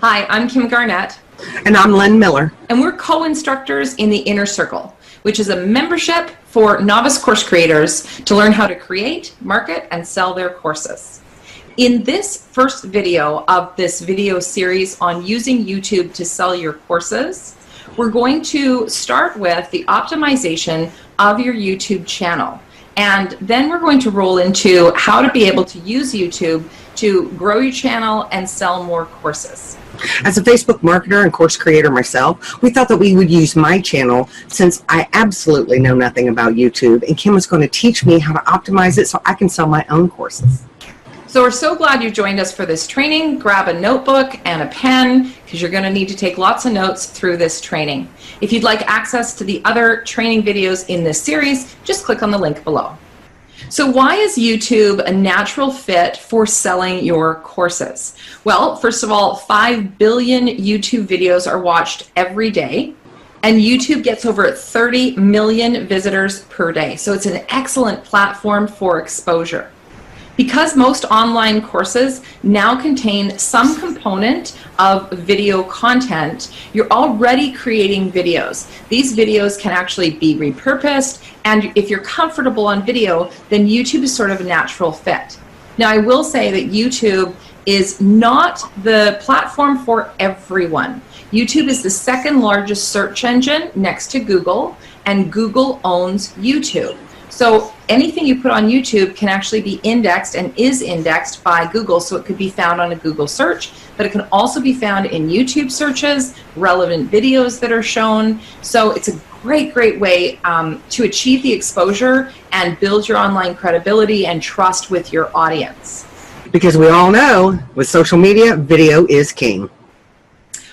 Hi, I'm Kim Garnett. And I'm Lynne Miller. And we're co-instructors in the Inner Circle, which is a membership for novice course creators to learn how to create, market, and sell their courses. In this first video of this video series on using YouTube to sell your courses, we're going to start with the optimization of your YouTube channel. And then we're going to roll into how to be able to use YouTube to grow your channel and sell more courses. As a Facebook marketer and course creator myself, we thought that we would use my channel since I absolutely know nothing about YouTube, and Kim is going to teach me how to optimize it so I can sell my own courses. So we're so glad you joined us for this training. Grab a notebook and a pen because you're going to need to take lots of notes through this training. If you'd like access to the other training videos in this series, just click on the link below. So why is YouTube a natural fit for selling your courses? Well, first of all, 5 billion YouTube videos are watched every day, and YouTube gets over 30 million visitors per day. So it's an excellent platform for exposure. Because most online courses now contain some component of video content, you're already creating videos. These videos can actually be repurposed, and if you're comfortable on video, then YouTube is sort of a natural fit. Now, I will say that YouTube is not the platform for everyone. YouTube is the second largest search engine next to Google, and Google owns YouTube. So anything you put on YouTube can actually be indexed and is indexed by Google, so it could be found on a Google search, but it can also be found in YouTube searches, relevant videos that are shown. So it's a great way to achieve the exposure and build your online credibility and trust with your audience. Because we all know with social media, video is king.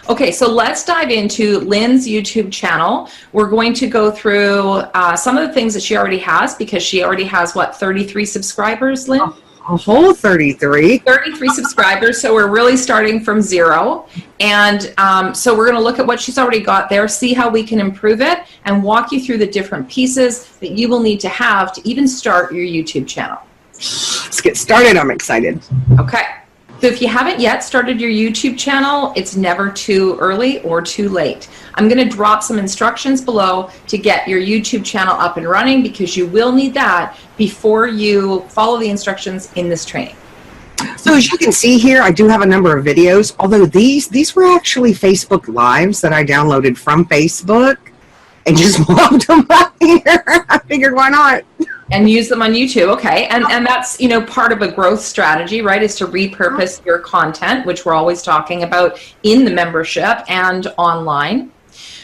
Okay, so let's dive into Lynne's YouTube channel. We're going to go through some of the things that she already has, because she already has, what, 33 subscribers, Lynne? A whole 33. 33 subscribers, so we're really starting from zero. And so we're going to look at what she's already got there, see how we can improve it, and walk you through the different pieces that you will need to have to even start your YouTube channel. Let's get started. I'm excited. Okay. So if you haven't yet started your YouTube channel, it's never too early or too late. I'm going to drop some instructions below to get your YouTube channel up and running, because you will need that before you follow the instructions in this training. So as you can see here, I do have a number of videos, although these were actually Facebook Lives that I downloaded from Facebook and just logged them up here. I figured, why not? And use them on YouTube. Okay, and that's, you know, part of a growth strategy, right, is to repurpose your content, which we're always talking about in the membership and online.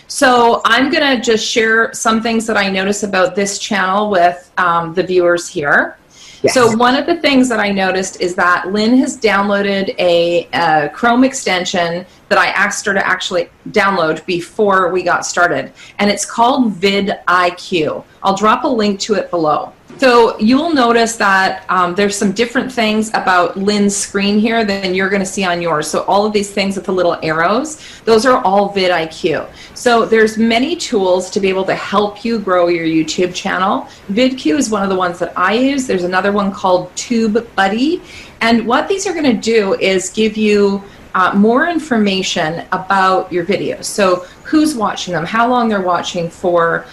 So I'm going to just share some things that I notice about this channel with the viewers here. Yes. So one of the things that I noticed is that Lynne has downloaded a Chrome extension that I asked her to actually download before we got started, and it's called VidIQ. I'll drop a link to it below. So you'll notice that there's some different things about Lynne's screen here than you're going to see on yours. So all of these things with the little arrows, those are all VidIQ. So there's many tools to be able to help you grow your YouTube channel. VidIQ is one of the ones that I use. There's another one called TubeBuddy. And what these are going to do is give you more information about your videos. So who's watching them, how long they're watching for,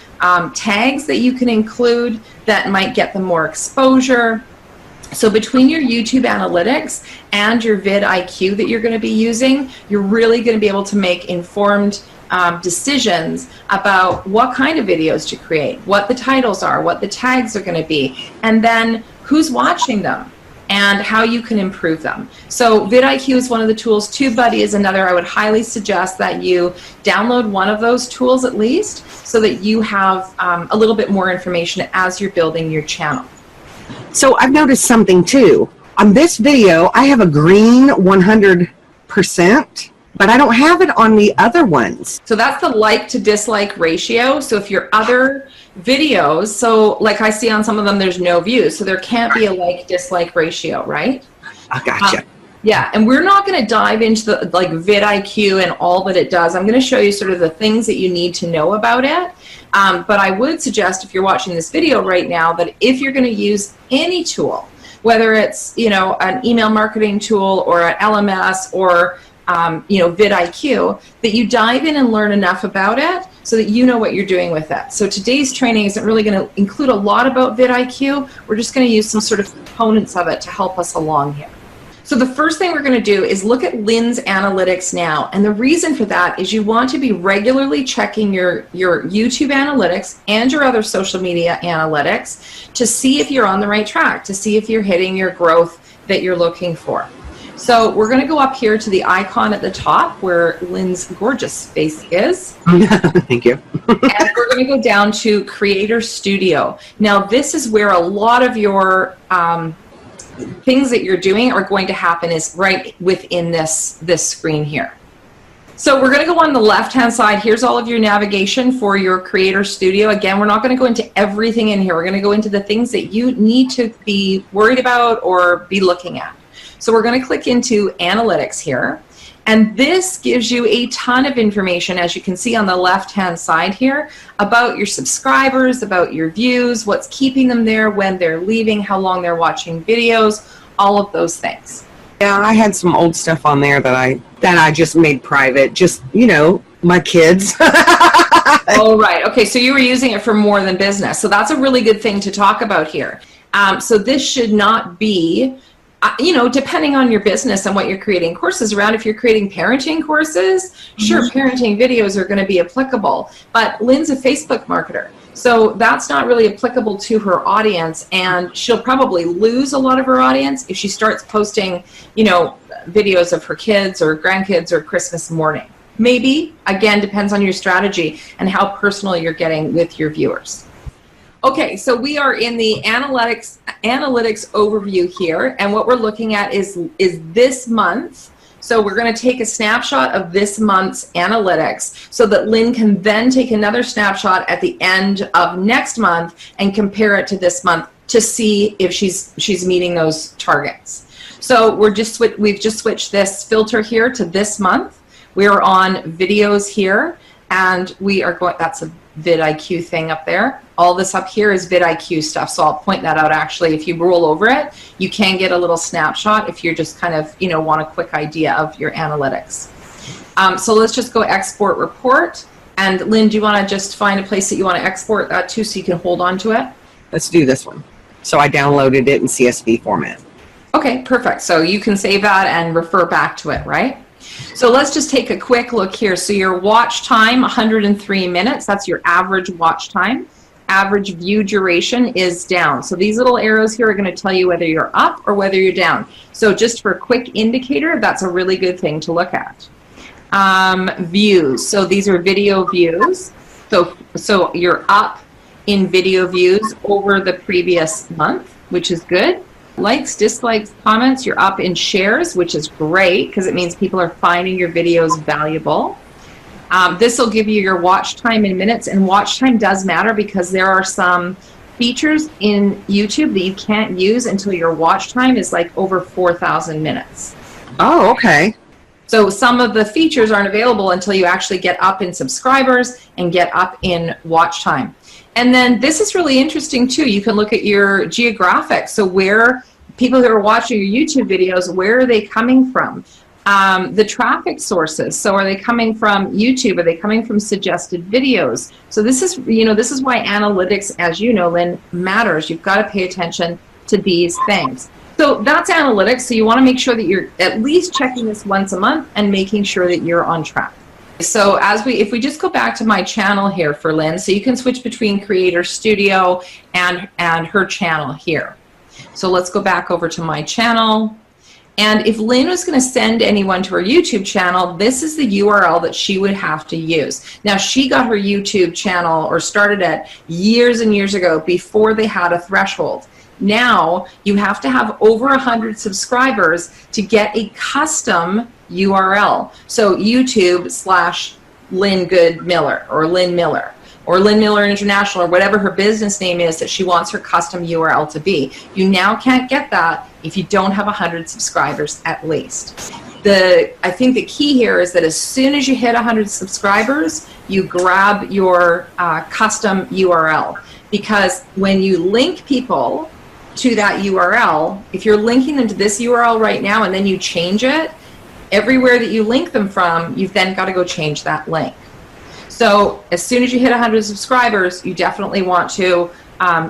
tags that you can include that might get them more exposure. So between your YouTube analytics and your VidIQ that you're going to be using, you're really going to be able to make informed decisions about what kind of videos to create, what the titles are, what the tags are going to be, and then who's watching them and how you can improve them. So VidIQ is one of the tools. TubeBuddy is another. I would highly suggest that you download one of those tools at least, so that you have a little bit more information as you're building your channel. So I've noticed something too. On this video, I have a green 100%, but I don't have it on the other ones. So that's the like to dislike ratio. So if your other videos, so like I see on some of them, there's no views. So there can't be a like dislike ratio, right? I gotcha. Yeah, and we're not going to dive into the like VidIQ and all that it does. I'm going to show you sort of the things that you need to know about it. But I would suggest, if you're watching this video right now, that if you're going to use any tool, whether it's, you know, an email marketing tool or an LMS or VidIQ, that you dive in and learn enough about it so that you know what you're doing with it. So today's training isn't really going to include a lot about VidIQ. We're just going to use some sort of components of it to help us along here. So the first thing we're going to do is look at Lynne's analytics now. And the reason for that is you want to be regularly checking your YouTube analytics and your other social media analytics to see if you're on the right track, to see if you're hitting your growth that you're looking for. So we're going to go up here to the icon at the top where Lynne's gorgeous face is. Thank you. And we're going to go down to Creator Studio. Now this is where a lot of your things that you're doing are going to happen is right within this screen here. So we're going to go on the left hand side. Here's all of your navigation for your Creator Studio. Again, we're not going to go into everything in here. We're going to go into the things that you need to be worried about or be looking at. So we're going to click into Analytics here. And this gives you a ton of information, as you can see on the left-hand side here, about your subscribers, about your views, what's keeping them there, when they're leaving, how long they're watching videos, all of those things. Yeah, I had some old stuff on there that I just made private. Just, my kids. Oh, right. Okay, so you were using it for more than business. So that's a really good thing to talk about here. So this should not be... depending on your business and what you're creating courses around, if you're creating parenting courses, sure, parenting videos are going to be applicable. But Lynne's a Facebook marketer, so that's not really applicable to her audience, and she'll probably lose a lot of her audience if she starts posting, videos of her kids or grandkids or Christmas morning. Maybe, again, depends on your strategy and how personal you're getting with your viewers. Okay, so we are in the analytics overview here, and what we're looking at is this month. So we're going to take a snapshot of this month's analytics so that Lynne can then take another snapshot at the end of next month and compare it to this month to see if she's meeting those targets. So we've just switched this filter here to this month. We're on videos here, and we are going. That's a VidIQ thing up there. All this up here is VidIQ stuff, so I'll point that out. Actually, if you roll over it, you can get a little snapshot if you're just kind of, want a quick idea of your analytics. So let's just go export report. And Lynne, do you want to just find a place that you want to export that to so you can hold on to it? Let's do this one. So I downloaded it in CSV format. Okay, perfect. So you can save that and refer back to it, right? So let's just take a quick look here. So your watch time, 103 minutes. That's your average watch time. Average view duration is down. So these little arrows here are going to tell you whether you're up or whether you're down. So just for a quick indicator, that's a really good thing to look at. Views. So these are video views. So you're up in video views over the previous month, which is good. Likes, dislikes, comments, you're up in shares, which is great because it means people are finding your videos valuable. This will give you your watch time in minutes, and watch time does matter because there are some features in YouTube that you can't use until your watch time is like over 4,000 minutes. Oh, okay. So some of the features aren't available until you actually get up in subscribers and get up in watch time. And then this is really interesting too. You can look at your geographic. So where people who are watching your YouTube videos, where are they coming from? The traffic sources. So are they coming from YouTube? Are they coming from suggested videos? So this is, this is why analytics, as you know, Lynne, matters. You've got to pay attention to these things. So that's analytics. So you want to make sure that you're at least checking this once a month and making sure that you're on track. So if we just go back to my channel here for Lynne, so you can switch between Creator Studio and her channel here. So let's go back over to my channel. And if Lynne was going to send anyone to her YouTube channel, this is the URL that she would have to use. Now, she got her YouTube channel or started it years and years ago before they had a threshold. Now, you have to have over 100 subscribers to get a custom URL. So YouTube/Lynne Good Miller or Lynne Miller or Lynne Miller International or whatever her business name is that she wants her custom URL to be. You now can't get that if you don't have 100 subscribers at least. I think the key here is that as soon as you hit 100 subscribers, you grab your custom URL, because when you link people to that URL, if you're linking them to this URL right now and then you change it, Everywhere that you link them from, you've then got to go change that link. So as soon as you hit 100 subscribers, you definitely want to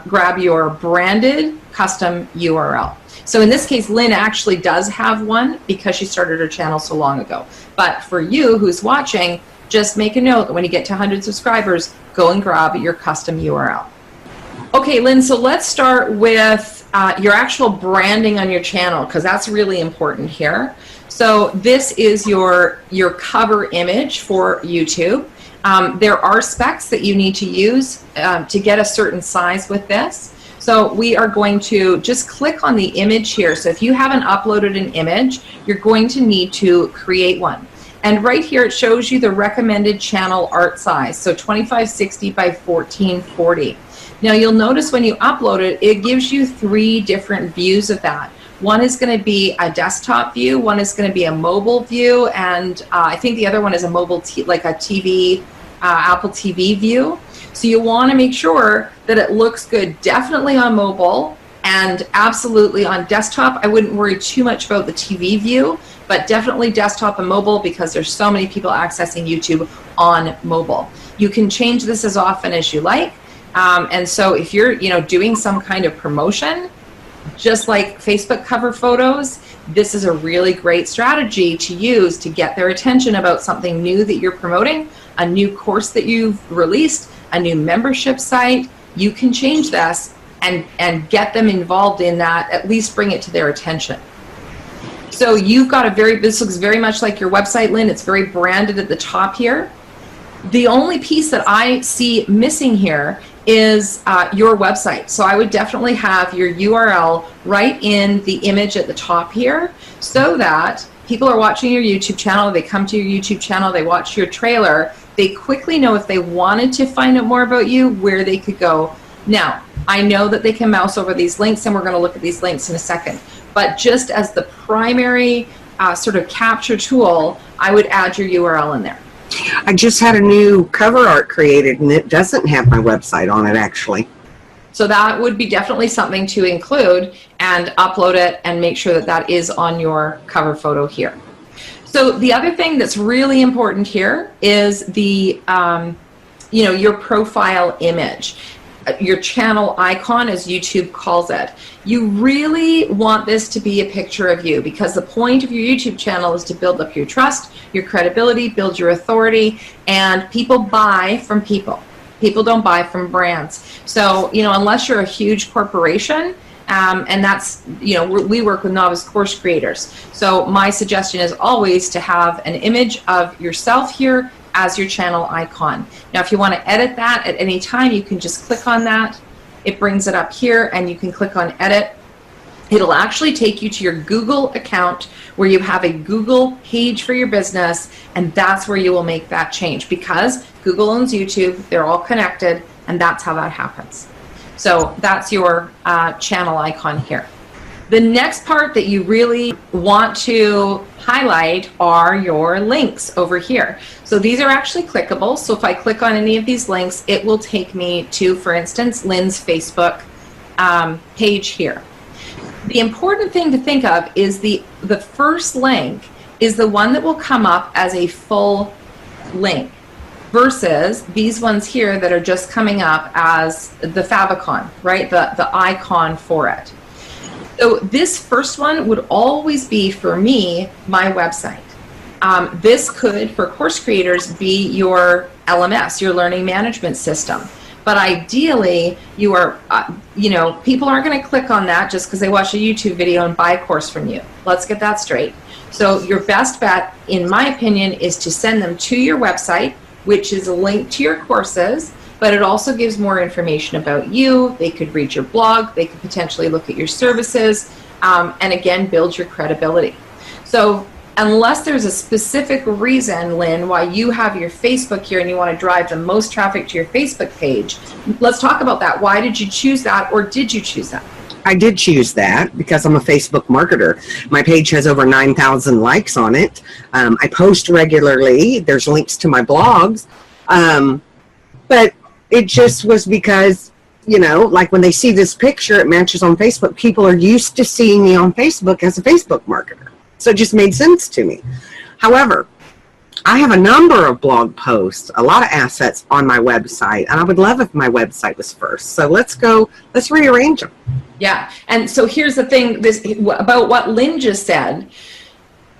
grab your branded custom URL. So in this case, Lynn actually does have one because she started her channel so long ago. But for you who's watching, just make a note that when you get to 100 subscribers, go and grab your custom URL. Okay, Lynn, so let's start with your actual branding on your channel, because that's really important here. So this is your cover image for YouTube. There are specs that you need to use to get a certain size with this. So we are going to just click on the image here. So if you haven't uploaded an image, you're going to need to create one. And right here, it shows you the recommended channel art size. So 2560 by 1440. Now you'll notice when you upload it, it gives you 3 different views of that. One is going to be a desktop view, one is going to be a mobile view, and I think the other one is a mobile, like a TV, Apple TV view. So you want to make sure that it looks good, definitely on mobile and absolutely on desktop. I wouldn't worry too much about the TV view, but definitely desktop and mobile, because there's so many people accessing YouTube on mobile. You can change this as often as you like. And so if you're, doing some kind of promotion, just like Facebook cover photos, this is a really great strategy to use to get their attention about something new that you're promoting, a new course that you've released, a new membership site. You can change this and get them involved in that, at least bring it to their attention. So you've got this looks very much like your website, Lynn. It's very branded at the top here. The only piece that I see missing here is your website. So I would definitely have your URL right in the image at the top here, so that people are watching your YouTube channel, they come to your YouTube channel, they watch your trailer, they quickly know if they wanted to find out more about you, where they could go. Now, I know that they can mouse over these links, and we're going to look at these links in a second, but just as the primary sort of capture tool, I would add your URL in there. I just had a new cover art created, and it doesn't have my website on it, actually. So that would be definitely something to include and upload it and make sure that that is on your cover photo here. So the other thing that's really important here is the, your profile image, your channel icon, as YouTube calls it. You really want this to be a picture of you, because the point of your YouTube channel is to build up your trust, your credibility, build your authority, and people buy from people. People don't buy from brands. So, unless you're a huge corporation, and that's, we work with novice course creators. So my suggestion is always to have an image of yourself here as your channel icon. Now, if you want to edit that at any time, you can just click on that. It brings it up here, and you can click on edit. It'll actually take you to your Google account where you have a Google page for your business, and that's where you will make that change, because Google owns YouTube, they're all connected, and that's how that happens. So that's your channel icon here. The next part that you really want to highlight are your links over here. So these are actually clickable. So if I click on any of these links, it will take me to, for instance, Lynn's Facebook page here. The important thing to think of is the first link is the one that will come up as a full link, versus these ones here that are just coming up as the favicon, right? The icon for it. So this first one would always be, for me, my website. This could, for course creators, be your LMS, your learning management system. But ideally, you are, people aren't going to click on that just because they watch a YouTube video and buy a course from you. Let's get that straight. So your best bet, in my opinion, is to send them to your website, which is a link to your courses, but it also gives more information about you. They could read your blog, they could potentially look at your services, and again, build your credibility. So unless there's a specific reason, Lynn, why you have your Facebook here and you want to drive the most traffic to your Facebook page, let's talk about that. Why did you choose that, or did you choose that? I did choose that because I'm a Facebook marketer. My page has over 9,000 likes on it. I post regularly. There's links to my blogs. But it just was because, like when they see this picture, it matches on Facebook. People are used to seeing me on Facebook as a Facebook marketer. So it just made sense to me. However, I have a number of blog posts, a lot of assets on my website, and I would love if my website was first. So let's rearrange them. Yeah, and so here's the thing about what Lynne just said.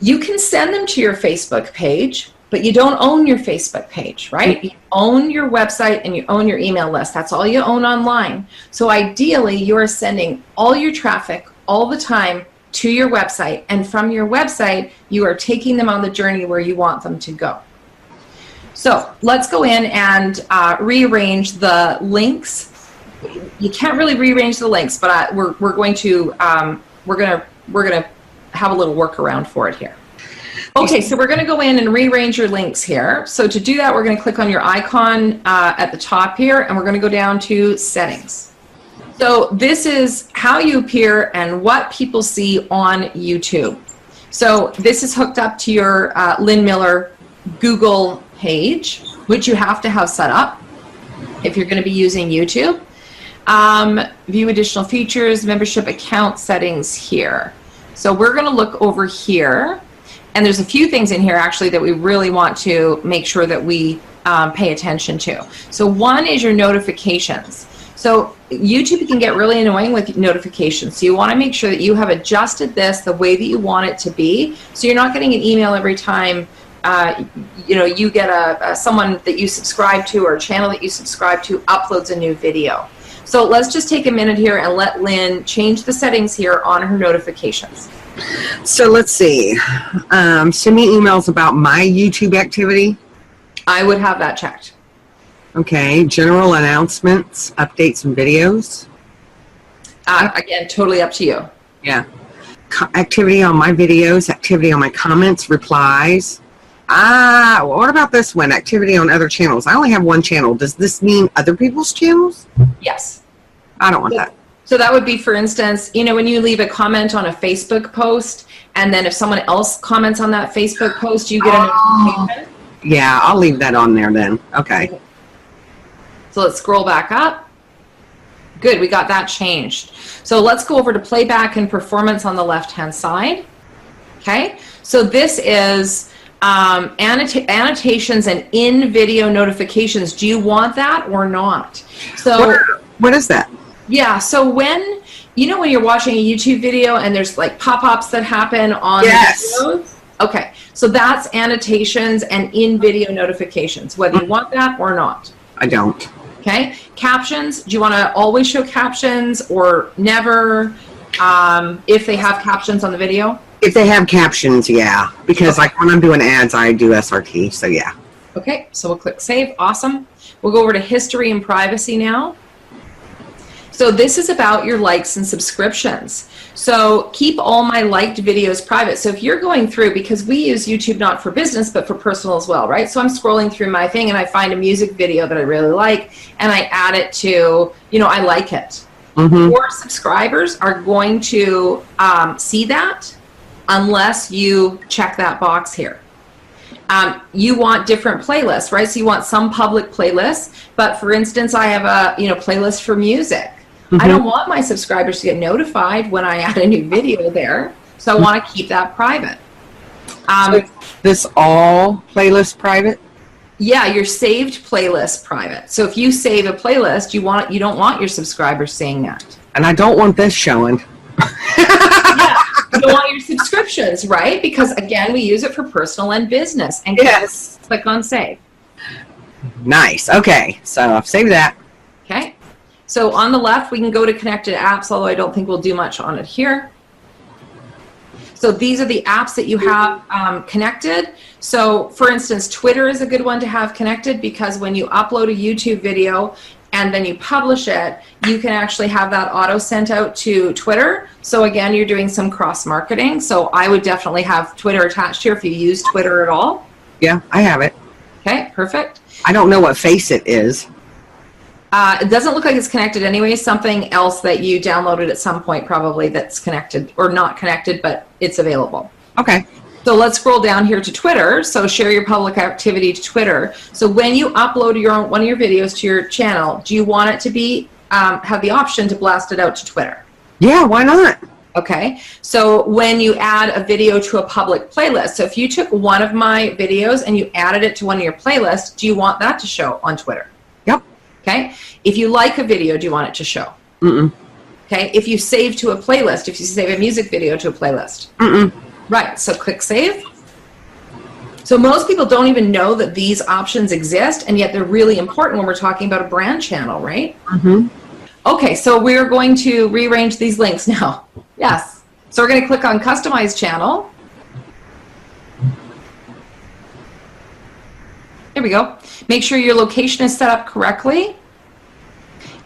You can send them to your Facebook page, but you don't own your Facebook page, right? You own your website and you own your email list. That's all you own online. So ideally, you are sending all your traffic all the time to your website, and from your website, you are taking them on the journey where you want them to go. So let's go in and rearrange the links. You can't really rearrange the links, but we're going to have a little workaround for it here. Okay, so we're going to go in and rearrange your links here. So to do that, we're going to click on your icon at the top here, and we're going to go down to settings. So this is how you appear and what people see on YouTube. So this is hooked up to your Lynne Miller Google page, which you have to have set up if you're going to be using YouTube. View additional features, membership account settings here. So we're going to look over here, and there's a few things in here actually that we really want to make sure that we pay attention to. So one is your notifications. So YouTube can get really annoying with notifications. So you want to make sure that you have adjusted this the way that you want it to be. So you're not getting an email every time you get someone that you subscribe to or a channel that you subscribe to uploads a new video. So let's just take a minute here and let Lynne change the settings here on her notifications. So let's see. Send me emails about my YouTube activity. I would have that checked. Okay, general announcements, updates, and videos. Again, totally up to you. Yeah. Activity on my videos, activity on my comments, replies. What about this one? Activity on other channels. I only have one channel. Does this mean other people's channels? Yes. I don't want that. So that would be, for instance, when you leave a comment on a Facebook post, and then if someone else comments on that Facebook post, you get a notification. Yeah, I'll leave that on there then. Okay. So let's scroll back up. Good, we got that changed. So let's go over to playback and performance on the left-hand side. Okay, so this is annotations and in-video notifications. Do you want that or not? So what is that? Yeah, so when you're watching a YouTube video and there's like pop-ups that happen on the videos? Okay, so that's annotations and in-video notifications, whether you want that or not. I don't. Okay, captions, do you want to always show captions or never if they have captions on the video? If they have captions, yeah. Because like when I'm doing ads, I do SRT, so yeah. Okay, so we'll click save. Awesome. We'll go over to history and privacy now. So this is about your likes and subscriptions. So keep all my liked videos private. So if you're going through, because we use YouTube not for business, but for personal as well, right? So I'm scrolling through my thing and I find a music video that I really like and I add it to, I like it. Mm-hmm. Your subscribers are going to see that unless you check that box here. You want different playlists, right? So you want some public playlists, but for instance, I have a playlist for music. Mm-hmm. I don't want my subscribers to get notified when I add a new video there, so I want to keep that private. So this all playlist private? Yeah, your saved playlist private. So if you save a playlist, you don't want your subscribers seeing that. And I don't want this showing. Yeah, you don't want your subscriptions, right? Because again, we use it for personal and business. And yes, click on save. Nice. Okay, so I've saved that. Okay. So on the left, we can go to connected apps, although I don't think we'll do much on it here. So these are the apps that you have connected. So for instance, Twitter is a good one to have connected because when you upload a YouTube video and then you publish it, you can actually have that auto sent out to Twitter. So again, you're doing some cross marketing. So I would definitely have Twitter attached here if you use Twitter at all. Yeah, I have it. Okay, perfect. I don't know what Faceit is. It doesn't look like it's connected anyway. Something else that you downloaded at some point probably that's connected or not connected, but it's available. Okay. So let's scroll down here to Twitter. So share your public activity to Twitter. So when you upload one of your videos to your channel, do you want it to be have the option to blast it out to Twitter? Yeah, why not? Okay, so when you add a video to a public playlist, so if you took one of my videos and you added it to one of your playlists, do you want that to show on Twitter? Yep. Okay, if you like a video, do you want it to show? Mm-mm. Okay, if you save to a playlist, if you save a music video to a playlist. Mm-mm. Right, so click save. So most people don't even know that these options exist, and yet they're really important when we're talking about a brand channel, right? Mm-hmm. Okay, so we're going to rearrange these links now. Yes. So we're going to click on Customize Channel. There we go. Make sure your location is set up correctly.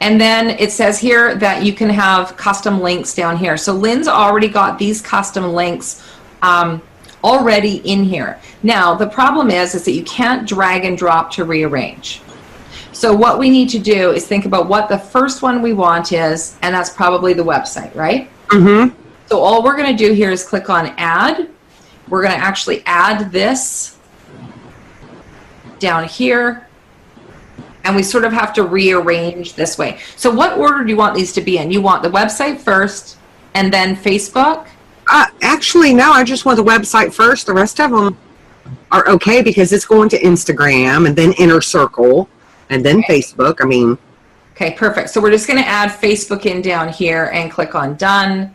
And then it says here that you can have custom links down here. So Lynne's already got these custom links already in here. Now, the problem is that you can't drag and drop to rearrange. So what we need to do is think about what the first one we want is, and that's probably the website, right? Mm-hmm. So all we're going to do here is click on Add. We're going to actually add this down here, and we sort of have to rearrange this way. So what order do you want these to be in? You want the website first, and then Facebook? Actually, no, I just want the website first. The rest of them are okay because it's going to Instagram and then Inner Circle and then Facebook. I mean... Okay, perfect. So we're just going to add Facebook in down here and click on Done.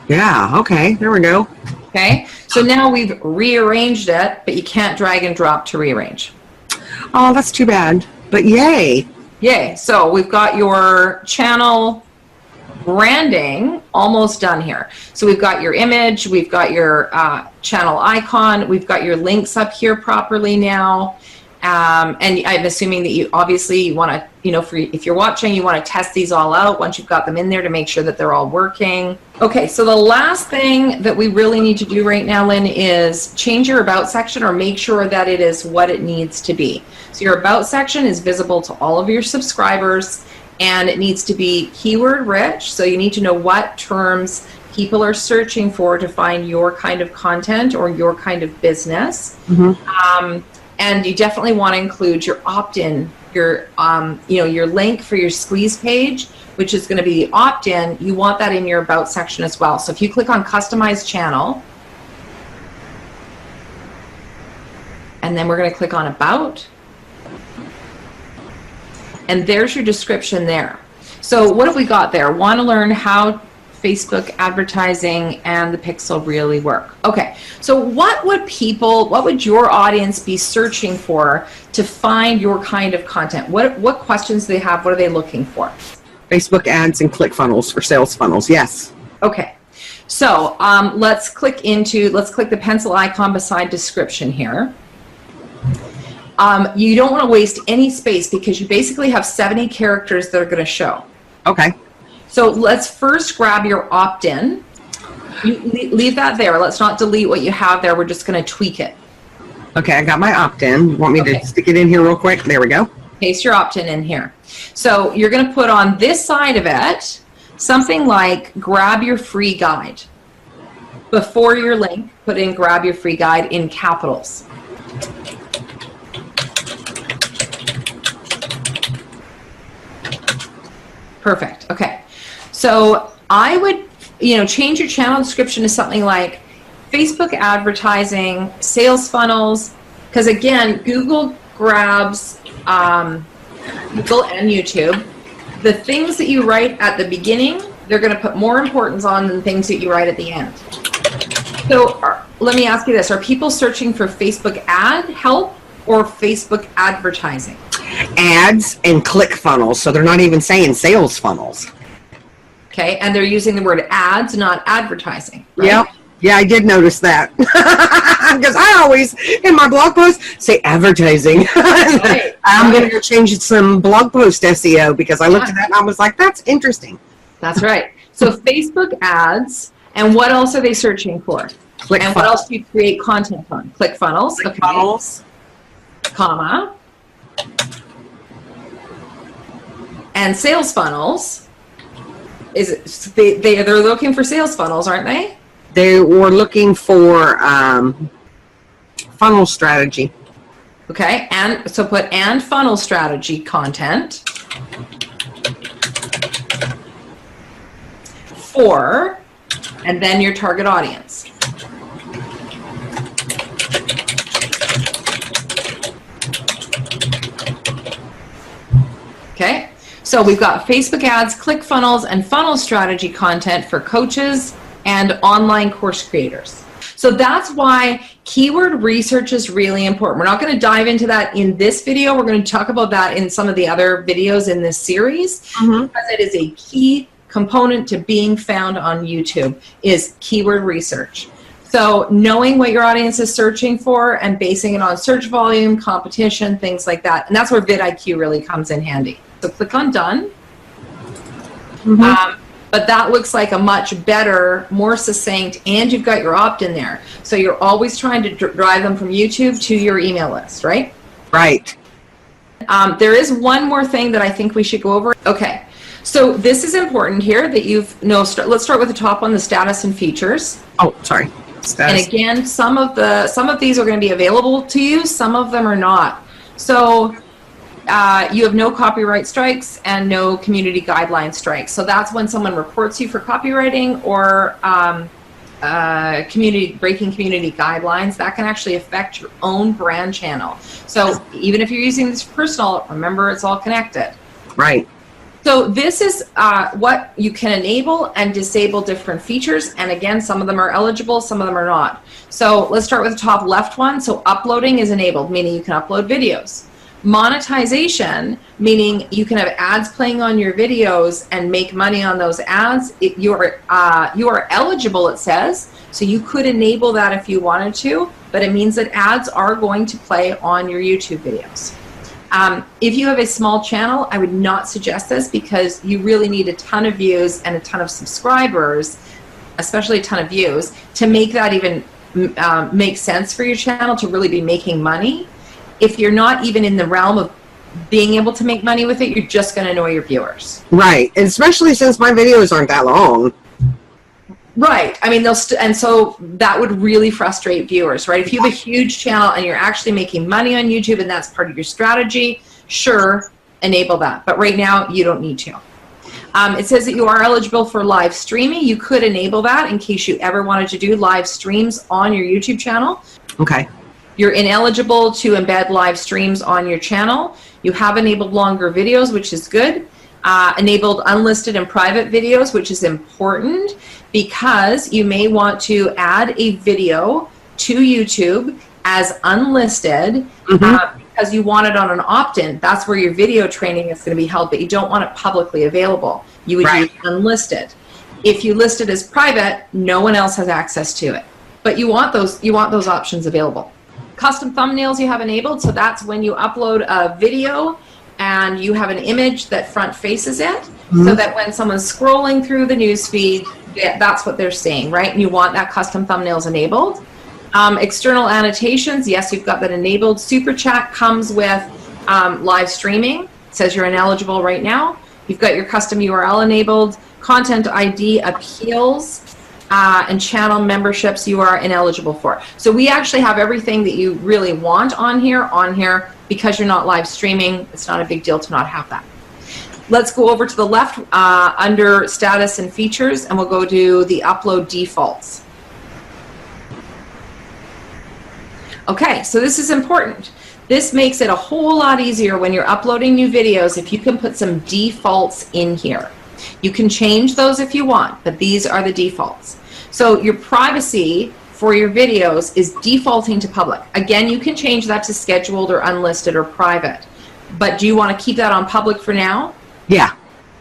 Yeah, okay, there we go. Okay, so now we've rearranged it, but you can't drag and drop to rearrange. Oh, that's too bad. But yay. Yay. So we've got your channel branding almost done here. So we've got your image, we've got your channel icon, we've got your links up here properly now. And I'm assuming that you obviously want to, if you're watching, you want to test these all out once you've got them in there to make sure that they're all working. Okay, so the last thing that we really need to do right now, Lynne, is change your about section or make sure that it is what it needs to be. So your about section is visible to all of your subscribers, and it needs to be keyword rich. So you need to know what terms people are searching for to find your kind of content or your kind of business. Mm-hmm. And you definitely want to include your opt-in, your link for your squeeze page, which is going to be the opt-in. You want that in your about section as well. So if you click on Customize Channel, and then we're going to click on About, and there's your description there. So what have we got there? Want to learn how Facebook advertising and the pixel really work. Okay, so what would your audience be searching for to find your kind of content? What questions do they have? What are they looking for? Facebook ads and ClickFunnels for sales funnels, yes. Okay, so let's click the pencil icon beside description here. You don't want to waste any space because you basically have 70 characters that are going to show. Okay. So let's first grab your opt-in. You leave that there. Let's not delete what you have there. We're just going to tweak it. Okay, I got my opt-in. You want me to stick it in here real quick? There we go. Paste your opt-in in here. So you're going to put on this side of it something like grab your free guide. Before your link, put in grab your free guide in capitals. Perfect. Okay. So I would, change your channel description to something like Facebook advertising, sales funnels, because again, Google grabs Google and YouTube. The things that you write at the beginning, they're going to put more importance on than things that you write at the end. So let me ask you this. Are people searching for Facebook ad help or Facebook advertising? Ads and ClickFunnels, so they're not even saying sales funnels. Okay, and they're using the word ads, not advertising. Right? Yep. Yeah, I did notice that. Because I always, in my blog post, say advertising. Right. I'm going to change some blog post SEO because I looked at that and I was like, that's interesting. That's right. So Facebook ads, and what else are they searching for? And what else do you create content on? ClickFunnels. ClickFunnels. Okay. Comma. And sales funnels. They're looking for sales funnels, aren't they? They were looking for funnel strategy. Okay, and so put and funnel strategy content. for, and then your target audience. Okay, so we've got Facebook ads, ClickFunnels, and funnel strategy content for coaches and online course creators. So that's why keyword research is really important. We're not going to dive into that in this video. We're going to talk about that in some of the other videos in this series, because it is a key component to being found on YouTube is keyword research. So knowing what your audience is searching for and basing it on search volume, competition, things like that. And that's where VidIQ really comes in handy. So click on done. But that looks like a much better, more succinct, and you've got your opt-in there. So you're always trying to drive them from YouTube to your email list, right? Right. There is one more thing that I think we should go over. Okay, so this is important here that let's start with the top one, the status and features. Oh, sorry. Status. And again, some of these are going to be available to you, some of them are not. So you have no copyright strikes and no community guideline strikes. So that's when someone reports you for copywriting or breaking community guidelines, that can actually affect your own brand channel. So even if you're using this personal, remember it's all connected. Right. So this is what you can enable and disable different features. And again, some of them are eligible, some of them are not. So let's start with the top left one. So uploading is enabled, meaning you can upload videos. Monetization, meaning you can have ads playing on your videos and make money on those ads. You are eligible, it says, so you could enable that if you wanted to, but it means that ads are going to play on your YouTube videos. If you have a small channel, I would not suggest this because you really need a ton of views and a ton of subscribers, especially a ton of views, to make that even make sense for your channel to really be making money. If you're not even in the realm of being able to make money with it, you're just going to annoy your viewers. Right, and especially since my videos aren't that long. Right. I mean, and so that would really frustrate viewers, right? If you have a huge channel and you're actually making money on YouTube and that's part of your strategy, sure, enable that. But right now, you don't need to. It says that you are eligible for live streaming. You could enable that in case you ever wanted to do live streams on your YouTube channel. Okay. You're ineligible to embed live streams on your channel. You have enabled longer videos, which is good. Enabled unlisted and private videos, which is important because you may want to add a video to YouTube as unlisted because you want it on an opt-in. That's where your video training is going to be held, but you don't want it publicly available. You would use unlisted. If you list it as private, no one else has access to it. But you want those options available. Custom thumbnails you have enabled, so that's when you upload a video and you have an image that front faces it, so that when someone's scrolling through the news feed, that's what they're seeing, right? And you want that custom thumbnails enabled. External annotations, yes, you've got that enabled. Super chat comes with live streaming. It says you're ineligible right now. You've got your custom URL enabled. Content ID appeals and channel memberships you are ineligible for. So we actually have everything that you really want on here because you're not live streaming. It's not a big deal to not have that. Let's go over to the left under status and features, and we'll go to the upload defaults. Okay, so this is important. This makes it a whole lot easier when you're uploading new videos if you can put some defaults in here. You can change those if you want, but these are the defaults. So your privacy for your videos is defaulting to public. Again, you can change that to scheduled or unlisted or private, but do you want to keep that on public for now? Yeah.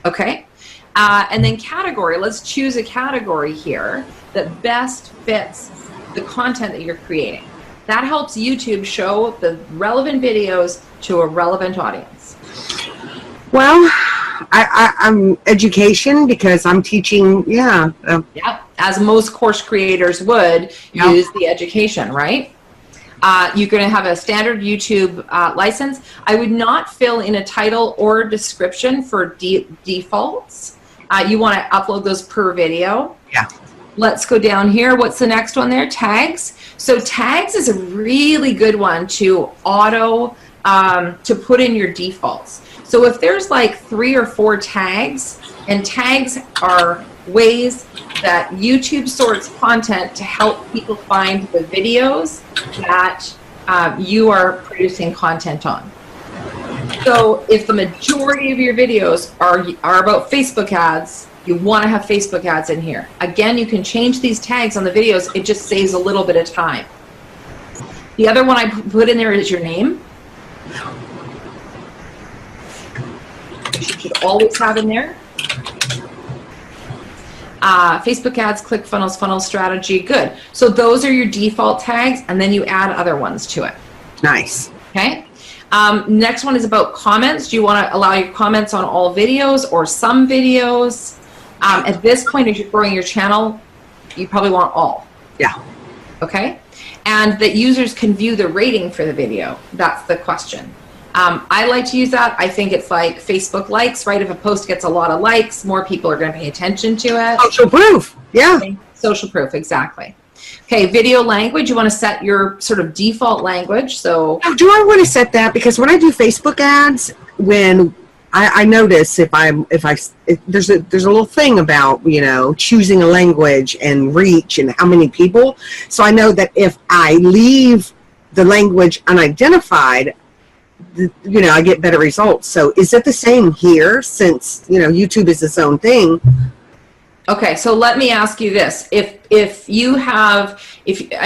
Okay. And then category, let's choose a category here that best fits the content that you're creating. That helps YouTube show the relevant videos to a relevant audience. Well, I'm education because I'm teaching, yeah, as most course creators would use the education, right? You're going to have a standard YouTube license. I would not fill in a title or description for defaults. You want to upload those per video. Yeah. Let's go down here. What's the next one there? Tags. So tags is a really good one to to put in your defaults. So if there's like 3 or 4 tags, and tags are ways that YouTube sorts content to help people find the videos that you are producing content on. So if the majority of your videos are about Facebook ads, you want to have Facebook ads in here. Again, you can change these tags on the videos. It just saves a little bit of time. The other one I put in there is your name. You should always have in there. Facebook ads, ClickFunnels, funnel strategy, good. So those are your default tags, and then you add other ones to it. Nice. Okay. Next one is about comments. Do you want to allow your comments on all videos or some videos? At this point, as you're growing your channel, you probably want all. Yeah. Okay. And that users can view the rating for the video. That's the question. I like to use that. I think it's like Facebook likes, right? If a post gets a lot of likes, more people are going to pay attention to it. Social proof. Yeah. Okay. Social proof, exactly. Okay, video language, you want to set your sort of default language. So do I want to set that? Because when I do Facebook ads, when I notice if there's a little thing about, you know, choosing a language and reach and how many people. So I know that if I leave the language unidentified, you know, I get better results. So is it the same here, since, you know, YouTube is its own thing? okay, so let me ask you this. I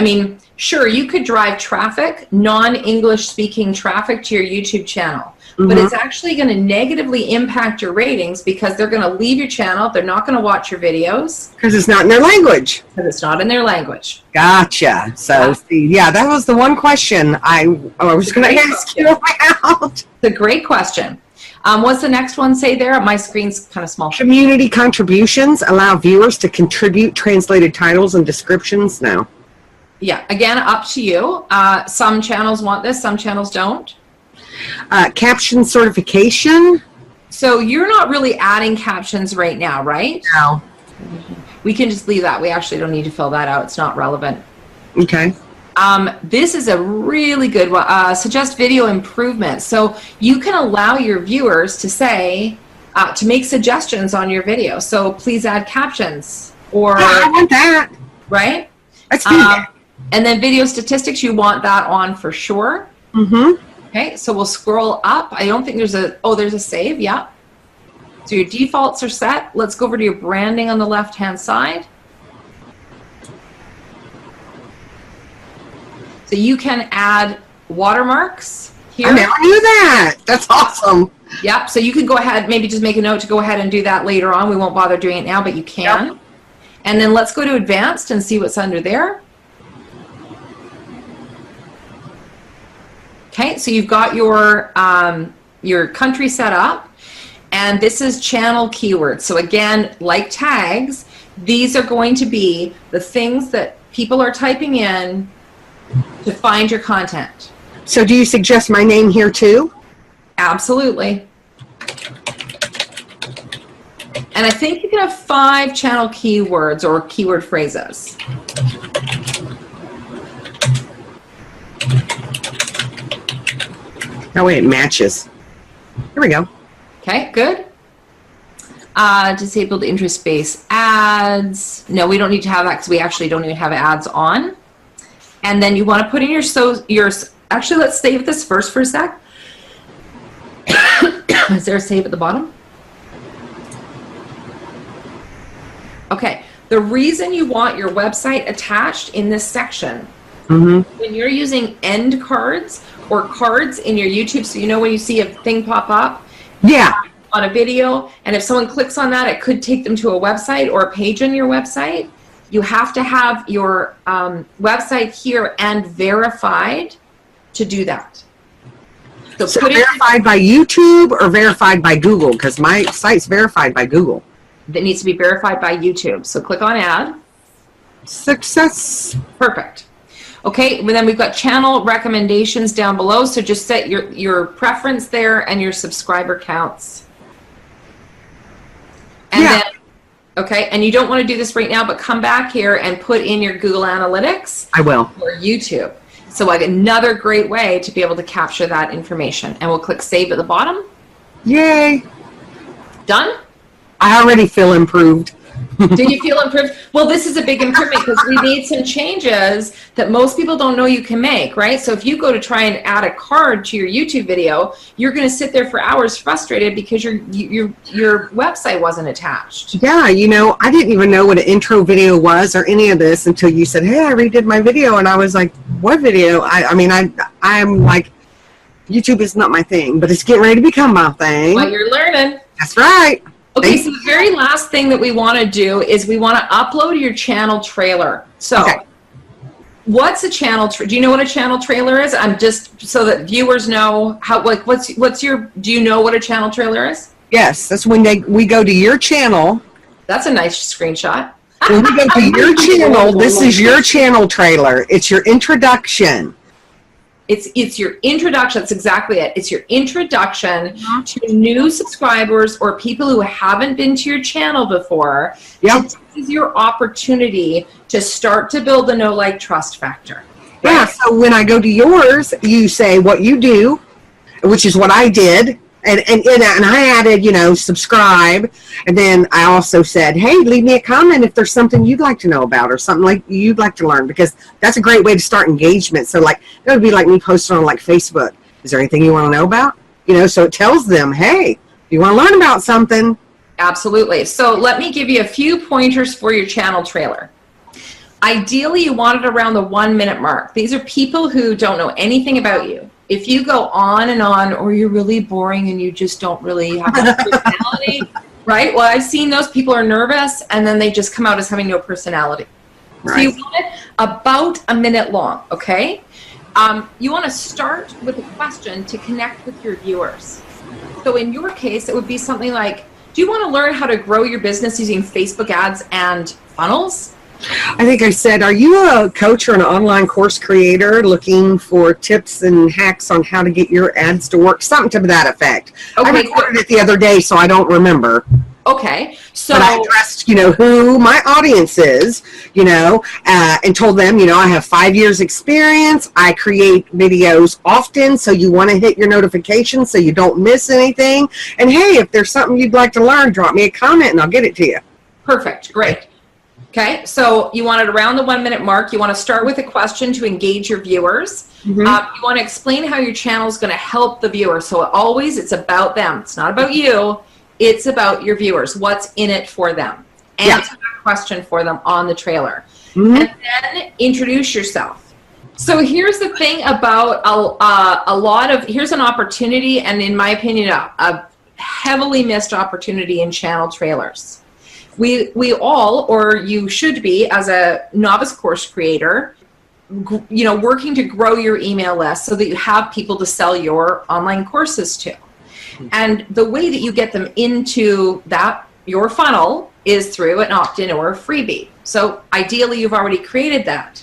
mean, sure, you could drive traffic, non-English speaking traffic to your YouTube channel, but it's actually going to negatively impact your ratings because they're going to leave your channel. They're not going to watch your videos. Because it's not in their language. Because it's not in their language. Gotcha. So, yeah, that was the one question I was going to ask you about. It's a great question. What's the next one say there? My screen's kind of small. Community contributions allow viewers to contribute translated titles and descriptions now. Yeah, again, up to you. Some channels want this, some channels don't. Caption certification. So you're not really adding captions right now, right? No. We can just leave that. We actually don't need to fill that out. It's not relevant. Okay. This is a really good one. Suggest video improvements. So you can allow your viewers to say, to make suggestions on your video. So please add captions, or I want that. Right? Let's do that. And then video statistics, you want that on for sure. Okay, so we'll scroll up. I don't think there's there's a save. Yeah. So your defaults are set. Let's go over to your branding on the left-hand side. So you can add watermarks here. I never knew that. That's awesome. Yep. So you can go ahead, maybe just make a note to go ahead and do that later on. We won't bother doing it now, but you can. Yep. And then let's go to advanced and see what's under there. Okay. So you've got your country set up, and this is channel keywords. So again, like tags, these are going to be the things that people are typing in to find your content. So do you suggest my name here too? Absolutely. And I think you can have 5 channel keywords or keyword phrases. Oh wait, it matches. Here we go. Okay, good. Disabled interest-based ads. No, we don't need to have that because we actually don't even have ads on. And then you want to put in your actually, let's save this first for a sec. Is there a save at the bottom? Okay. The reason you want your website attached in this section, when you're using end cards or cards in your YouTube, so you know when you see a thing pop up on a video, and if someone clicks on that, it could take them to a website or a page on your website. You have to have your website here and verified to do that. So verified by YouTube or verified by Google? Because my site's verified by Google. That needs to be verified by YouTube. So click on add. Success. Perfect. Okay, and then we've got channel recommendations down below. So just set your preference there and your subscriber counts. And then okay, and you don't want to do this right now, but come back here and put in your Google Analytics. I will. Or YouTube. So like another great way to be able to capture that information. And we'll click Save at the bottom. Yay. Done? I already feel improved. Do you feel improved? Well, this is a big improvement because we made some changes that most people don't know you can make, right? So if you go to try and add a card to your YouTube video, you're going to sit there for hours frustrated because your website wasn't attached. Yeah, you know, I didn't even know what an intro video was or any of this until you said, hey, I redid my video. And I was like, what video? I'm like, YouTube is not my thing, but it's getting ready to become my thing. Well, you're learning. That's right. Okay, so the very last thing that we want to do is we want to upload your channel trailer. So what's a channel do you know what a channel trailer is? I'm just so that viewers know how do you know what a channel trailer is? Yes, that's when we go to your channel. That's a nice screenshot. When we go to your channel, this is your channel trailer. It's your introduction. It's your introduction. That's exactly it. It's your introduction to new subscribers or people who haven't been to your channel before. Yep. This is your opportunity to start to build the know, like, trust factor. Right? Yeah, so when I go to yours, you say what you do, which is what I did. And I added, you know, subscribe. And then I also said, hey, leave me a comment if there's something you'd like to know about or something like you'd like to learn, because that's a great way to start engagement. So like, that would be like me posting on like Facebook. Is there anything you want to know about? You know, so it tells them, hey, you want to learn about something? Absolutely. So let me give you a few pointers for your channel trailer. Ideally, you want it around the 1 minute mark. These are people who don't know anything about you. If you go on and on, or you're really boring and you just don't really have a personality, right? Well, I've seen those people are nervous and then they just come out as having no personality. Right. So you want it about a minute long, okay? You want to start with a question to connect with your viewers. So in your case, it would be something like, do you want to learn how to grow your business using Facebook ads and funnels? I think I said, are you a coach or an online course creator looking for tips and hacks on how to get your ads to work? Something to that effect. Okay, I recorded it the other day, so I don't remember. Okay, so but I addressed, you know, who my audience is, you know, and told them, you know, I have 5 years experience. I create videos often, so you want to hit your notifications so you don't miss anything. And hey, if there's something you'd like to learn, drop me a comment and I'll get it to you. Perfect, great. Okay, so you want it around the 1 minute mark. You want to start with a question to engage your viewers. You want to explain how your channel is going to help the viewer. So always it's about them. It's not about you. It's about your viewers. What's in it for them? Answer that question for them on the trailer. And then introduce yourself. So here's the thing about here's an opportunity, and in my opinion, a heavily missed opportunity in channel trailers. We all, or you should be, as a novice course creator, you know, working to grow your email list so that you have people to sell your online courses to. And the way that you get them into your funnel is through an opt-in or a freebie. So ideally, you've already created that.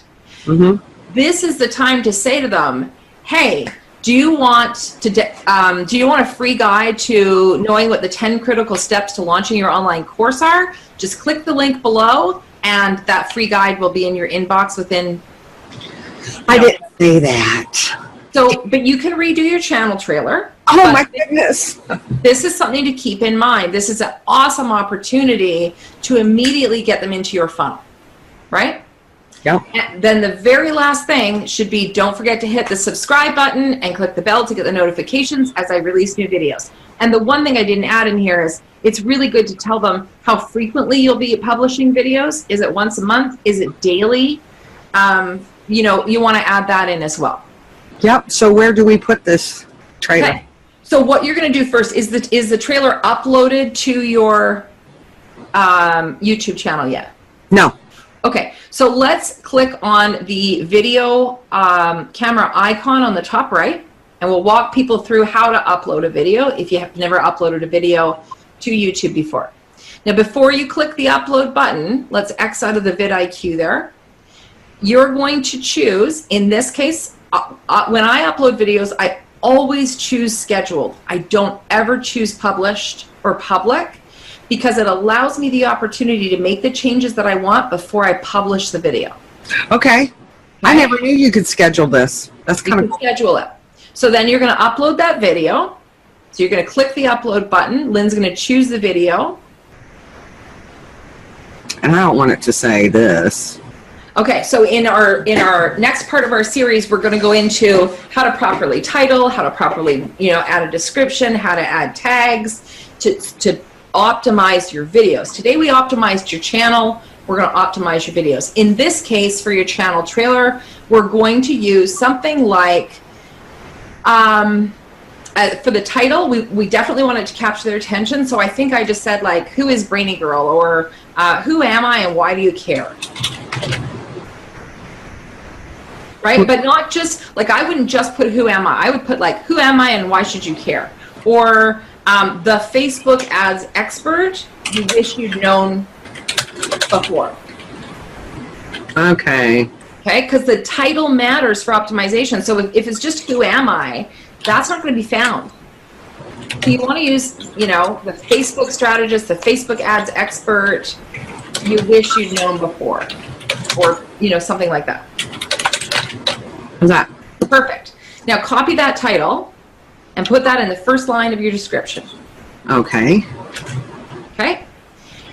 This is the time to say to them, hey, do you want a free guide to knowing what the 10 critical steps to launching your online course are? Just click the link below and that free guide will be in your inbox within. I didn't say that. So, but you can redo your channel trailer. Oh my goodness. This is something to keep in mind. This is an awesome opportunity to immediately get them into your funnel, right? Yeah. And then the very last thing should be, don't forget to hit the subscribe button and click the bell to get the notifications as I release new videos. And the one thing I didn't add in here is it's really good to tell them how frequently you'll be publishing videos. Is it once a month? Is it daily? You know, you want to add that in as well. Yep. So where do we put this trailer? Okay. So what you're going to do first is the trailer uploaded to your YouTube channel yet? No. Okay, so let's click on the video camera icon on the top right, and we'll walk people through how to upload a video if you have never uploaded a video to YouTube before. Now, before you click the upload button, let's X out of the VidIQ there. You're going to choose, in this case, when I upload videos, I always choose scheduled. I don't ever choose published or public, because it allows me the opportunity to make the changes that I want before I publish the video. Okay. I never knew you could schedule this. That's kind of cool. Schedule it. So then you're going to upload that video. So you're going to click the upload button. Lynn's going to choose the video. And I don't want it to say this. Okay, so in our next part of our series, we're going to go into how to properly title, how to properly, add a description, how to add tags to optimize your videos. Today we optimized your channel. We're going to optimize your videos. In this case, for your channel trailer, we're going to use something like, for the title, we definitely wanted to capture their attention. So I think I just said like, who is Brainy Girl, or who am I and why do you care? Right? But not just, like, I wouldn't just put who am I. I would put like, who am I and why should you care? Or the Facebook ads expert you wish you'd known before. Okay. Okay, because the title matters for optimization. So if it's just who am I, that's not going to be found. So you want to use, the Facebook strategist, the Facebook ads expert you wish you'd known before, or, something like that. How's that? Perfect. Now copy that title and put that in the first line of your description. Okay. Okay.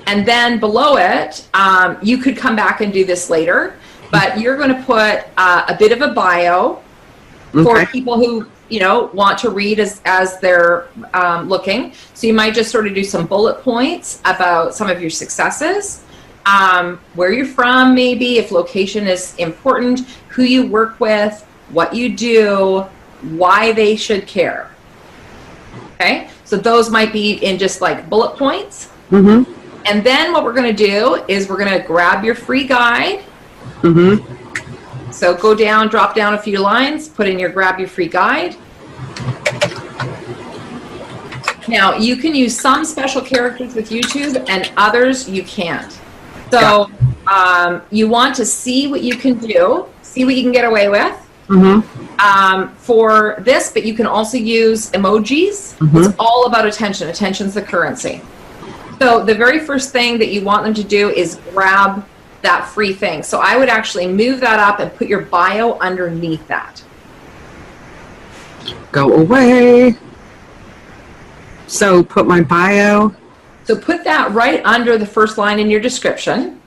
And then below it, you could come back and do this later, but you're going to put a bit of a bio for people who, want to read as they're looking. So you might just sort of do some bullet points about some of your successes, where you're from, maybe if location is important, who you work with, what you do, why they should care. Okay, so those might be in just like bullet points. Mm-hmm. And then what we're going to do is we're going to grab your free guide. Mm-hmm. So go down, drop down a few lines, put in your grab your free guide. Now you can use some special characters with YouTube and others you can't. So you want to see what you can do, see what you can get away with for this, but you can also use emojis. It's all about attention. Attention's the currency. So the very first thing that you want them to do is grab that free thing. So I would actually move that up and put your bio underneath that. Go away. So put my bio. So put that right under the first line in your description.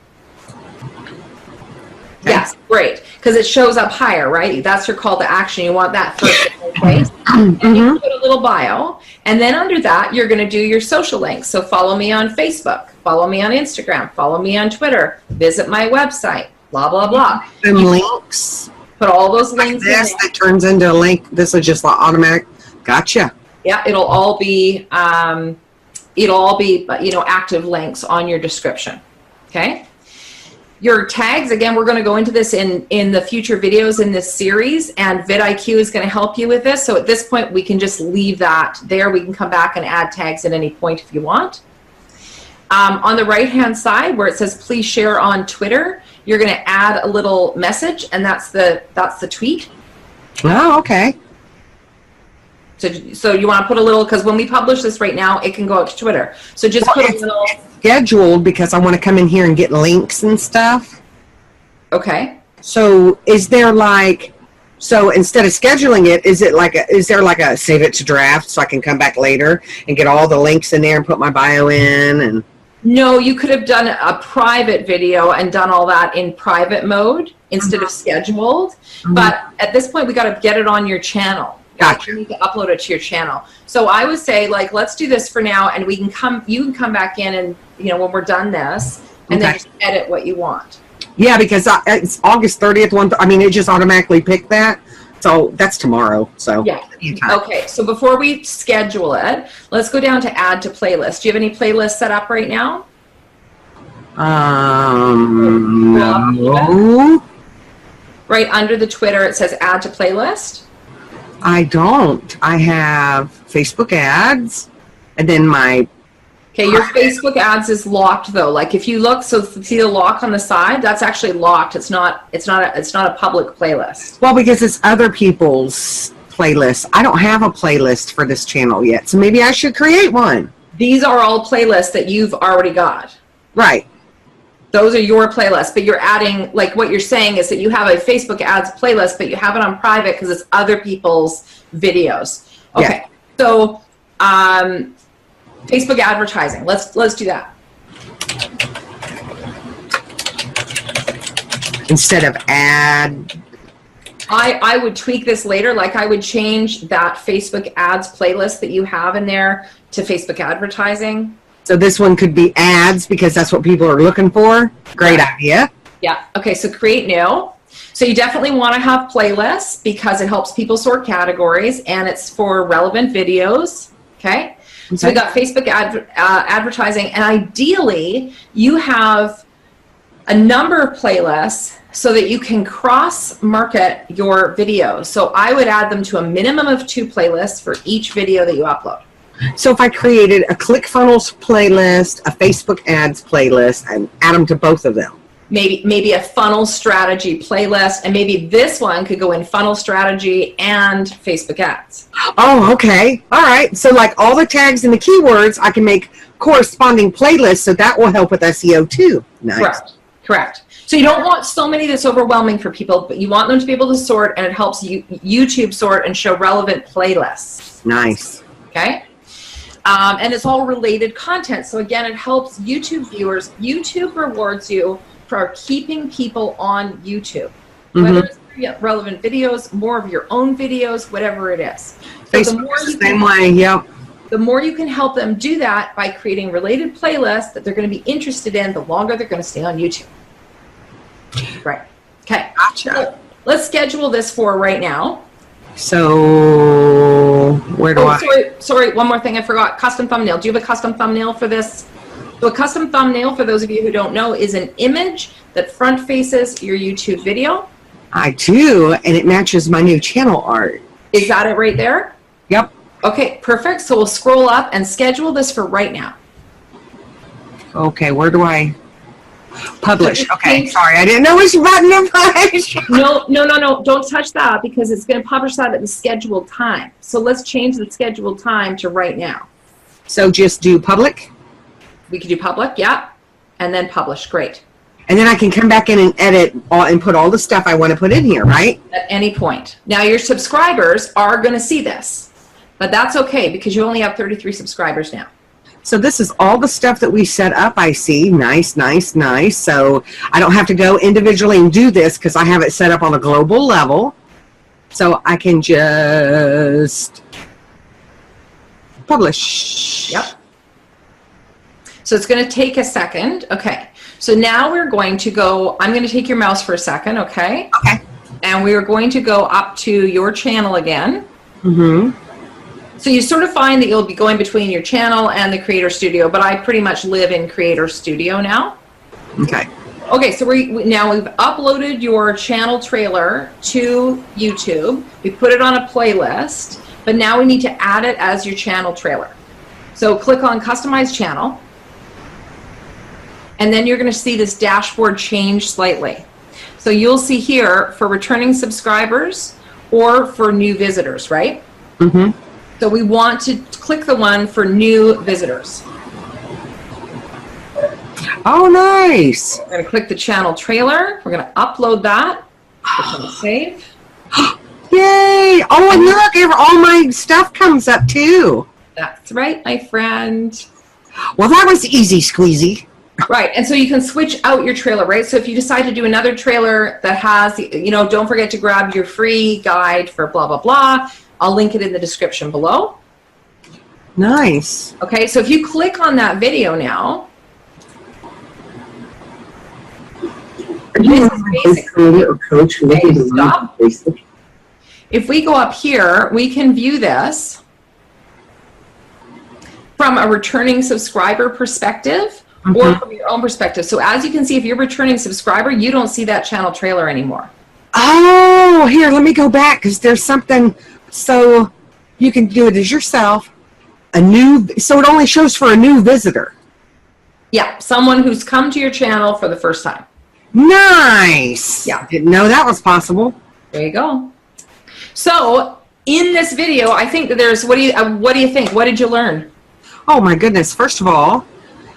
Okay. Yes, great. Because it shows up higher, right? That's your call to action. You want that first in place. And you put a little bio. And then under that, you're going to do your social links. So follow me on Facebook. Follow me on Instagram. Follow me on Twitter. Visit my website. Blah, blah, blah. And links. Put all those links in there. That turns into a link. This is just automatic. Gotcha. Yeah, it'll all be active links on your description. Okay. Your tags, again, we're going to go into this in the future videos in this series, and VidIQ is going to help you with this. So at this point, we can just leave that there. We can come back and add tags at any point if you want. On the right-hand side where it says please share on Twitter, you're going to add a little message, and that's the tweet. Oh, okay. So you want to put a little, because when we publish this right now, it can go out to Twitter. So just put a little. Scheduled because I want to come in here and get links and stuff. Okay. So is there so instead of scheduling it, is there like a save it to draft so I can come back later and get all the links in there and put my bio in? And no, you could have done a private video and done all that in private mode instead of scheduled. But at this point, we got to get it on your channel. Gotcha. You need to upload it to your channel. So I would say, let's do this for now, and you can come back in and, when we're done this, and then just edit what you want. Yeah, because it's August 30th. It just automatically picked that. So that's tomorrow. So yeah. Okay. So before we schedule it, let's go down to add to playlist. Do you have any playlists set up right now? No. Right under the Twitter, it says add to playlist. I don't. I have Facebook ads, and then my. Okay, your Facebook ads is locked though. Like if you look, so see the lock on the side, that's actually locked. It's not a public playlist. Well, because it's other people's playlists. I don't have a playlist for this channel yet, so maybe I should create one. These are all playlists that you've already got. Right. Those are your playlists, but you're adding, like what you're saying is that you have a Facebook ads playlist, but you have it on private because it's other people's videos. Okay, so Facebook advertising. Let's do that. instead of ad. I would tweak this later. Like I would change that Facebook ads playlist that you have in there to Facebook advertising. So this one could be ads because that's what people are looking for. Great idea. Yeah. Okay. So create new. So you definitely want to have playlists because it helps people sort categories and it's for relevant videos. Okay. So we got Facebook advertising, and ideally you have a number of playlists so that you can cross market your videos. So I would add them to a minimum of 2 playlists for each video that you upload. So if I created a ClickFunnels playlist, a Facebook ads playlist, and add them to both of them. Maybe a funnel strategy playlist, and maybe this one could go in funnel strategy and Facebook ads. Oh, okay. All right. So like all the tags and the keywords, I can make corresponding playlists, so that will help with SEO too. Nice. Correct. So you don't want so many that's overwhelming for people, but you want them to be able to sort, and it helps YouTube sort and show relevant playlists. Nice. Okay. And it's all related content. So again, it helps YouTube viewers. YouTube rewards you for keeping people on YouTube. Whether it's relevant videos, more of your own videos, whatever it is. So the more you can help them do that by creating related playlists that they're going to be interested in, the longer they're going to stay on YouTube. Right. Okay. Gotcha. So let's schedule this for right now. So where do Sorry, one more thing I forgot. Custom thumbnail. Do you have a custom thumbnail for this? So a custom thumbnail, for those of you who don't know, is an image that front faces your YouTube video. I do, and it matches my new channel art. Is that it right there? Yep. Okay, perfect. So we'll scroll up and schedule this for right now. Okay, where do I publish? Okay, sorry, I didn't know which button to push. No, don't touch that because it's going to publish that at the scheduled time. So let's change the scheduled time to right now. So just do public? We could do public, yeah, and then publish. Great. And then I can come back in and edit and put all the stuff I want to put in here, right? At any point. Now your subscribers are going to see this, but that's okay because you only have 33 subscribers now. So this is all the stuff that we set up, I see. Nice. So I don't have to go individually and do this because I have it set up on a global level. So I can just publish. Yep. So it's going to take a second. Okay. So now we're going to go, I'm going to take your mouse for a second, okay? Okay. And we are going to go up to your channel again. So you sort of find that you'll be going between your channel and the Creator Studio, but I pretty much live in Creator Studio now. Okay. Okay, so now we've uploaded your channel trailer to YouTube. We put it on a playlist, but now we need to add it as your channel trailer. So click on Customize Channel. And then you're going to see this dashboard change slightly. So you'll see here for returning subscribers or for new visitors, right? So we want to click the one for new visitors. Oh, nice. We're going to click the channel trailer. We're going to upload that. We're going to save. Yay. Oh, and look, all my stuff comes up too. That's right, my friend. Well, that was easy squeezy. Right, and so you can switch out your trailer, right? So if you decide to do another trailer that has, don't forget to grab your free guide for blah, blah, blah. I'll link it in the description below. Nice. Okay, so if you click on that video now, this is basically, okay, stop. If we go up here, we can view this from a returning subscriber perspective or from your own perspective. So as you can see, if you're a returning subscriber, you don't see that channel trailer anymore. Oh, here, let me go back because there's something. So you can do it as yourself. So it only shows for a new visitor. Yeah, someone who's come to your channel for the first time. Nice. Yeah. Didn't know that was possible. There you go. So in this video, I think that there's, what do you think? What did you learn? Oh my goodness. First of all,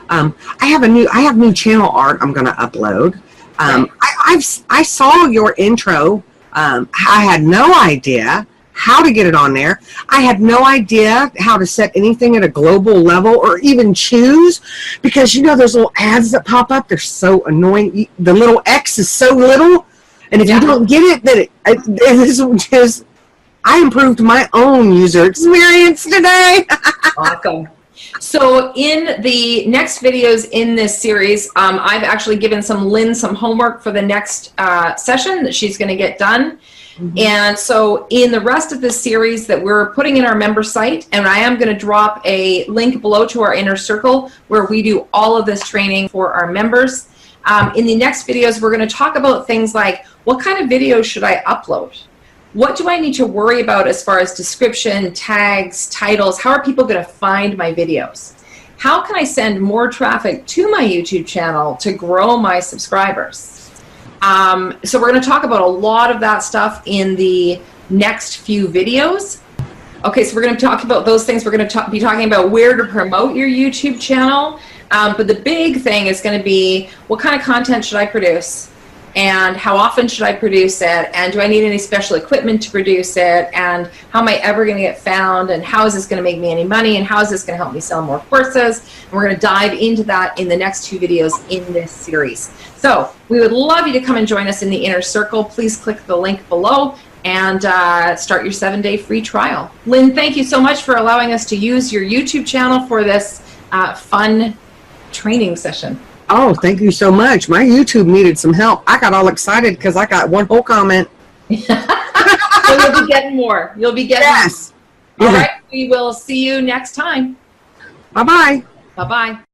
I have new channel art I'm going to upload. I saw your intro. I had no idea how to get it on there. I had no idea how to set anything at a global level or even choose, because you know those little ads that pop up, they're so annoying. The little X is so little, and if you don't get it, then this just, I improved my own user experience today. Awesome. So in the next videos in this series, I've actually given Lynne some homework for the next session that she's going to get done. And so in the rest of this series that we're putting in our member site, and I am going to drop a link below to our inner circle where we do all of this training for our members. In the next videos, we're going to talk about things like, what kind of videos should I upload? What do I need to worry about as far as description, tags, titles? How are people going to find my videos? How can I send more traffic to my YouTube channel to grow my subscribers? So we're going to talk about a lot of that stuff in the next few videos. Okay, so we're going to talk about those things. We're going to be talking about where to promote your YouTube channel. But the big thing is going to be, what kind of content should I produce? And how often should I produce it? And do I need any special equipment to produce it? And how am I ever going to get found? And how is this going to make me any money? And how is this going to help me sell more courses? And we're going to dive into that in the next 2 videos in this series. So we would love you to come and join us in the inner circle. Please click the link below and start your 7-day free trial. Lynne, thank you so much for allowing us to use your YouTube channel for this fun training session. Oh, thank you so much. My YouTube needed some help. I got all excited because I got one whole comment. So you'll be getting more. You'll be getting more. All right. We will see you next time. Bye-bye. Bye-bye.